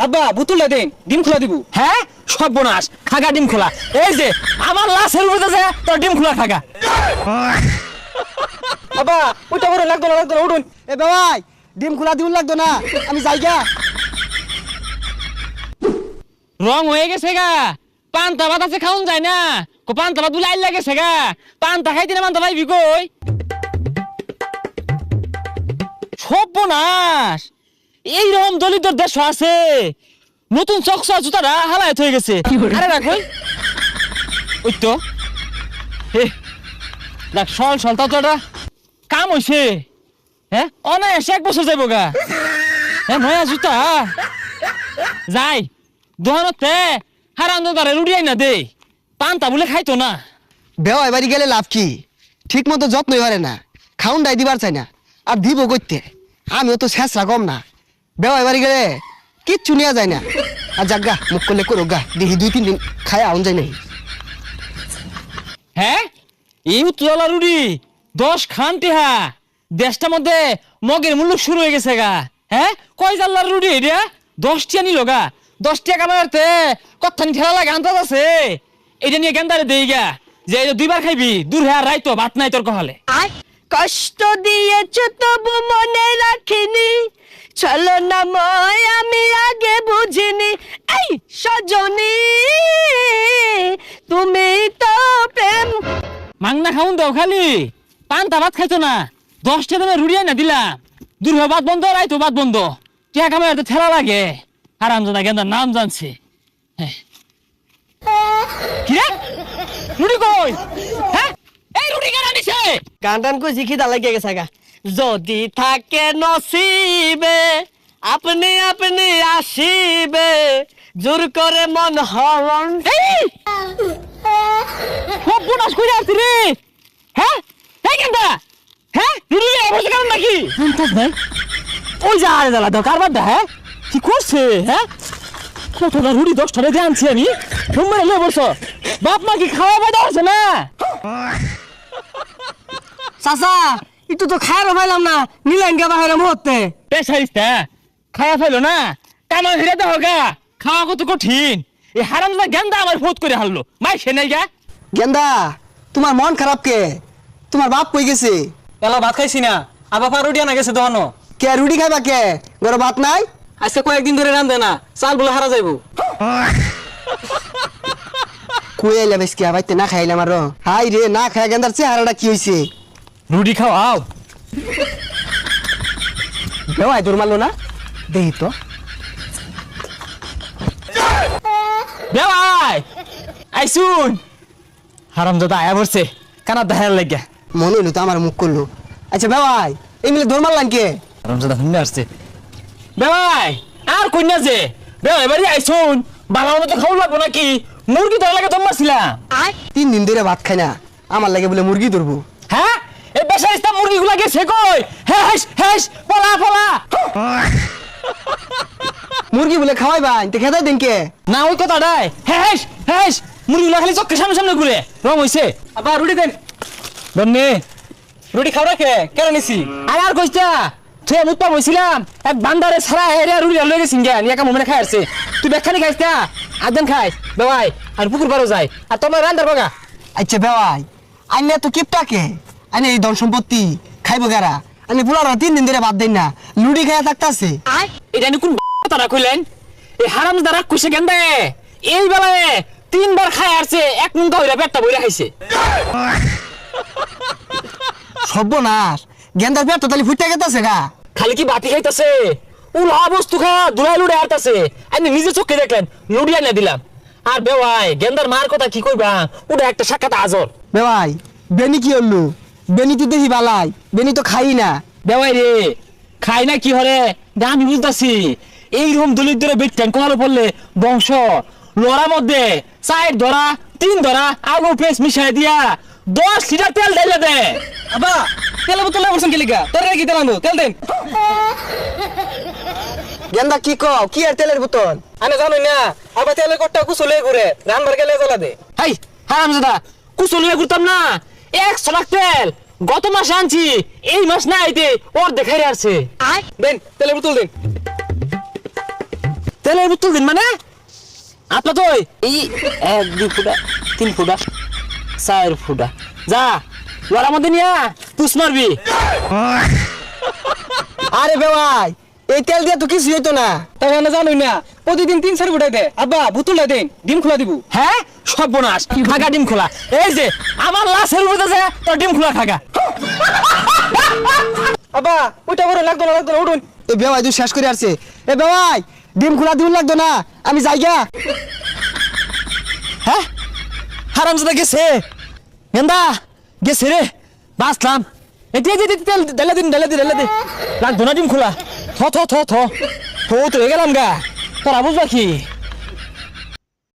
আব্বা বুতুলটা দেন, ডিম খোলা দিব। হ্যাঁ সর্বনাশ, খাগা ডিম খোলা। এই যে আমার লাশের উপরে আছে তোর ডিম খোলা খাগা। আব্বা ওইটা করে লাগতো না উঠুন। এ ভাই ডিম খোলা দিউন লাগতো না, আমি যাইগা। রং হয়ে গেছে গা, পান্তা ভাত আছে খাওন যায় না। পান্তা ভাত বলে আইল লাগেছে গা, পান্তা খাইতে না পান্তা পাইবি কই? সর্বনাশ, এইরকম দলিতর দেশ আছে, নতুন চকচা জুতাটা হালায়াত হয়ে গেছে। আরে রাখো ওই তো দেখ, সল সলতা তো এটা কাম হইছে। হ্যাঁ অনায়াসে 1 বছর যাইব গা। হ্যাঁ নয়া জুতা যাই দোকানতে হারান দারে রুড়িয়াই না দে, পান্তা বলে খাইতো না। বেওয়াই বাড়ি গেলে লাভ কি? ঠিক মতো যত্নই হরে না, খাউন দাই দিবার চাই না, আর দিব কইতে। আমিও তো শেষরা কম না, বেওয়াই বাড়ি গেলে কিচ্ছু নেওয়া যায় না। আর যাক গা, মুখ করলে করো গা, দেখি 2-3 দিন খায় আউন যায় নাই। হ্যাঁ এই উত্তলা রুড়ি 10 খান টেহা, দেশটার মধ্যে মগের মূল্য শুরু হয়ে গেছে গা। হ্যাঁ কয় জাল্লার রুড়ি এটা 10 টিয়া নিল গা। 10 টাকা কামাইতে কত্থানি ঠেলা লাগে আন্দাজ আছে। এটা নিয়ে গেন্দারে দেই গা যে 2 বার খাইবি, দূর হ্যাঁ রাইতো ভাত নাই তোর কহলে। কষ্ট দিয়েছ তবু মনে রাখিনি, চলো না ময় আমি আগে বুঝিনি। এই সজনী তুমি তো প্রেম। মাংনা খাউন দাও খালি, পান্তা ভাত খাইতো না। 10 টাকা দামে রুড়িয়াই না দিলাম, দূর হ্যাঁ ভাত বন্ধ, রাইতো ভাত বন্ধ। টিয়া কামাইতে ঠেলা লাগে, হারাম জানা গেন্দার নাম জানছে। কি রে রুড়ি কই? হ্যাঁ এই রুড়ি কেন নিছে? গান টান কই খিদা লাগিয়ে গেছে গা। যদি থাকে নসিবে আপনি আপনি আসিবে, জোর করে মন হরণ। সর্বনাশ কইরা আসছি রে। হ্যাঁ এই গেন্দা, হ্যাঁ রুড়ি অবশ্য কারণ নাকি ভাই ওই যা আরে দালা দাও কারবার দা। হ্যাঁ কি করছে? হ্যাঁ কতটা রুড়ি 10 টাকা দিয়ে আনছি আমি, তোমরা লে বসো। বাপ মা কি খাওয়া পাইতে আছে না? চাচা একটু তো খায়ারও পাইলাম না, নিলেন গে বাহিরে মুহূর্তে। পেশারিস্তা খায়া ফাইলো না, কামা ফিরে তো হোগা। খাওয়া কত কঠিন, এই হারাম গেন্দা আমার ফোট করে হারলো। মাই সে নাই গা। গেন্দা তোমার মন খারাপ কে? তোমার বাপ কই গেছে? এলা ভাত খাইছি না, আবার পা রুটি আনা গেছে দোকানো। কে রুটি খাইবা কে? ঘরে ভাত নাই? আজকে কয়েকদিন ধরে রান্ধে না, চাল বলে হারা যাইব। কই আইলা বেশ কে বাইতে না খাইলাম আর। হাই রে, না খায় গেন্দার চেহারাটা কি হইছে? রুটি খাও আও। বেওয়াই দূর মারলো না, দেখি তো। বেওয়াই আইসুন, হারাম দাদা আয়া পড়ছে কানা দেখার লাগিয়া। মনে হইলো তো আমার মুখ করলো। আচ্ছা বেওয়াই এই মিলে দৌড় মারলাম কে? হারাম দাদা শুনে আসছে। বেওয়াই আর কইনা যে বেওয়াই বাড়ি আইসুন, বাবা মতো খাওয়া লাগবো নাকি? মুরগি ধরা লাগে তোর মারছিলাম। 3 দিন ধরে ভাত খাই না, আমার লাগে বলে মুরগি ধরবো। হ্যাঁ এই বেশাইস্তা মুরগি গুলা গেছে কই? হেস হেস পলা পলা। মুরগি বলে খাওয়াই ভাই, তো খেতে দিন কে? না ওই কথাটাই, হেস হেস মুরগি গুলা খালি চোখের সামনে সামনে ঘুরে। রং হইছে। আবার রুটি দেন। ধন্যে রুটি খাও রাখে কেন নিছি? আর কইতা তুই মুত্তা বইছিলাম এক বান্দারে ছাড়া হেরে রুড়ি লয়ে গেছিন গে নিয়া কাম মনে খাই আসছে। তুই বেখানি খাইস না, আদন খাইস বেওয়াই, আর পুকুর পারও যায়। আর তোমার রান্দার বাগা। আচ্ছা বেওয়াই আইনে তো কিপটা কে? আইনে এই ধন সম্পত্তি খাইবো গারা? আইনে পুরানো 3 দিন ধরে ভাত দেন না, লুডি খাইয়া থাকতাছে। এটা নি কোন তারা কইলেন? এই হারাম দ্বারা কইছে গেন্দা এই বেলায় 3 বার খাই আসছে, এক মুন্ডা হইরা পেটটা বইরা খাইছে। সর্বনাশ, গেন্দার পেট তো তালি ফুটে গেতাছে গা। খালি কি বাতি খাইতাছে, উলা বস্তু খা দুলাই লুড়ে হারতাছে। আমি নিজে চোখে দেখলেন, লুড়িয়া না দিলাম। আর বেওয়াই গেন্দার মার কথা কি কইবা, ওটা একটা সাক্ষাৎ আজর। বেওয়াই বেনি কি হলো? বেনি তো দেখি বালাই, বেনি তো খাই না। বেওয়াই রে খাই না কি হরে আমি বুঝতাছি। এইরকম দলিত ধরে বেট্যান কোনালো পড়লে বংশ লড়ার মধ্যে 4 ধরা 3 ধরা আলু পেস্ট মিশাই দিয়া 10 লিটার তেল ঢেলে দে। আবা তেলে বোতলে বসেন কি লিগা? তোর কি তেল আনো? তেল দেন। গেন্দা কি কও? কি আর তেলের বোতল? আনে জানোই না, আবার তেলের কট্টা কুচলে ঘুরে রান্নার গেলে জ্বালা দে। হাই হারামজাদা কুচলিয়া করতাম না, 100 লাখ তেল গত মাসে আনছি, এই মাস না আইতে ওর দেখাই আসছে। দেন তেলের বোতল দেন। তেলের বোতল দিন মানে আপনার তো এই 1 2 ফুটা 3 ফুটা 4 ফুটা যা লড়ার মধ্যে নিয়া পুষ মারবি। আরে বেওয়াই এই তেল দিয়ে তো কিছু হইতো না। তাই না জানোই না প্রতিদিন 3-4 ফুটাই দে আব্বা বোতলটা দেন ডিম খোলা দিব। হ্যাঁ সর্বনাশ খাগা ডিম খোলা এই যে আমার লাশের উপরে আছে তোর ডিম খোলা খাগা। আব্বা ওইটা বড় লাগতো না উঠুন। এ বেওয়াই তুই শেষ করে আসছে। এ বেওয়াই ডিম খোলা দিন লাগতো না আমি যাই গা। হ্যাঁ হারামজাদা গেছে গেন্দা গেছে রে বাঁচলাম। এটি তেল ঢেলে দিন লাগতো না ডিম খোলা থ তো হয়ে গেলাম গা তোরা বুঝবা কি।